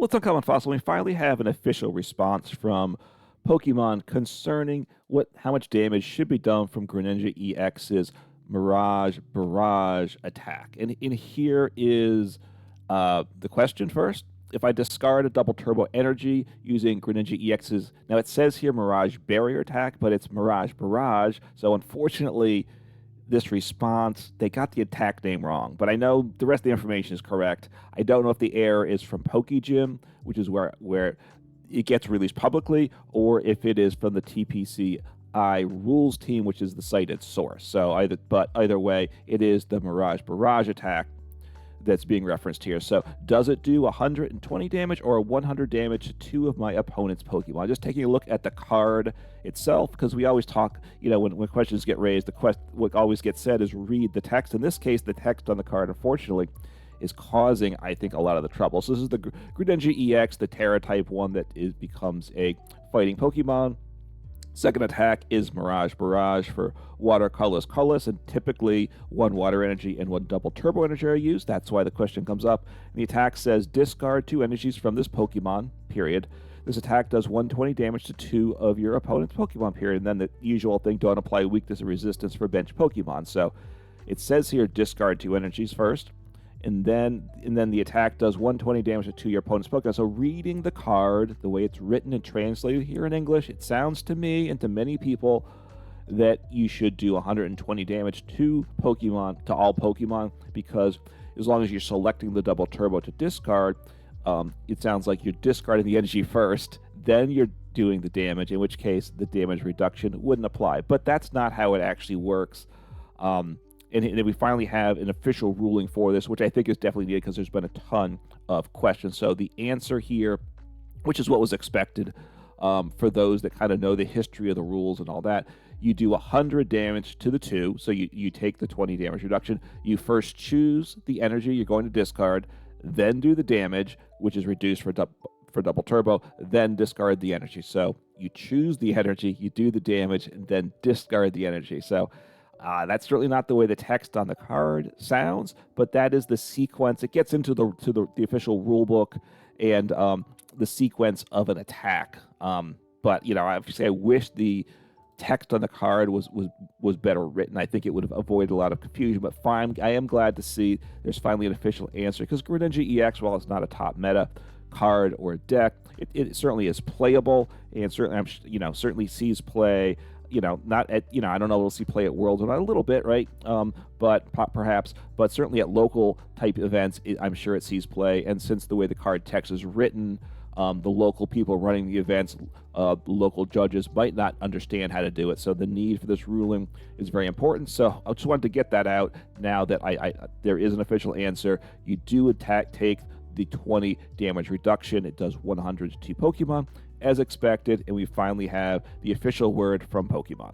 Well, it's Uncommon Fossil. We finally have an official response from Pokemon concerning how much damage should be done from Greninja EX's Mirage Barrage attack. And here is the question first. If I discard a double turbo energy using Greninja EX's, now it says here Mirage Barrier attack, but it's Mirage Barrage. So unfortunately, this response, they got the attack name wrong, but I know the rest of the information is correct. I don't know if the error is from PokeGym, which is where it gets released publicly, or if it is from the TPCI rules team, which is the cited source. So either way, it is the Mirage Barrage attack that's being referenced here. So does it do 120 damage or 100 damage to two of my opponent's Pokemon? Just taking a look at the card itself, because we always talk, when questions get raised, what always gets said is read the text. In this case, the text on the card, unfortunately, is causing, I think, a lot of the trouble. So this is the Greninja EX, the Terra type one that becomes a fighting Pokemon. Second attack is Mirage Barrage for water, colorless, and typically one water energy and one double turbo energy are used. That's why the question comes up. And the attack says discard 2 energies from this Pokemon, period. This attack does 120 damage to 2 of your opponent's Pokemon, period. And then the usual thing, don't apply weakness or resistance for bench Pokemon. So it says here discard 2 energies first. And then the attack does 120 damage to your opponent's Pokemon. So reading the card, the way it's written and translated here in English, it sounds to me and to many people that you should do 120 damage to all Pokemon, because as long as you're selecting the double turbo to discard, it sounds like you're discarding the energy first, then you're doing the damage, in which case the damage reduction wouldn't apply. But that's not how it actually works. And we finally have an official ruling for this, which I think is definitely needed because there's been a ton of questions. So the answer here, which is what was expected for those that kind of know the history of the rules and all that, you do 100 damage to the 2. So you take the 20 damage reduction. You first choose the energy you're going to discard, then do the damage, which is reduced for double turbo, then discard the energy. So you choose the energy, you do the damage, and then discard the energy. So that's certainly not the way the text on the card sounds, but that is the sequence. It gets into the official rule book and the sequence of an attack. But obviously, I wish the text on the card was better written. I think it would have avoided a lot of confusion. But fine, I am glad to see there's finally an official answer, because Greninja EX, while it's not a top meta card or deck, it certainly is playable, and certainly sees play. Not at, I don't know, we'll see play at Worlds or not, a little bit, right? But perhaps, but certainly at local type events, I'm sure it sees play. And since the way the card text is written, the local people running the events, local judges might not understand how to do it. So the need for this ruling is very important. So I just wanted to get that out now that there is an official answer. You do take the 20 damage reduction. It does 100 to Pokemon, as expected, and we finally have the official word from Pokemon.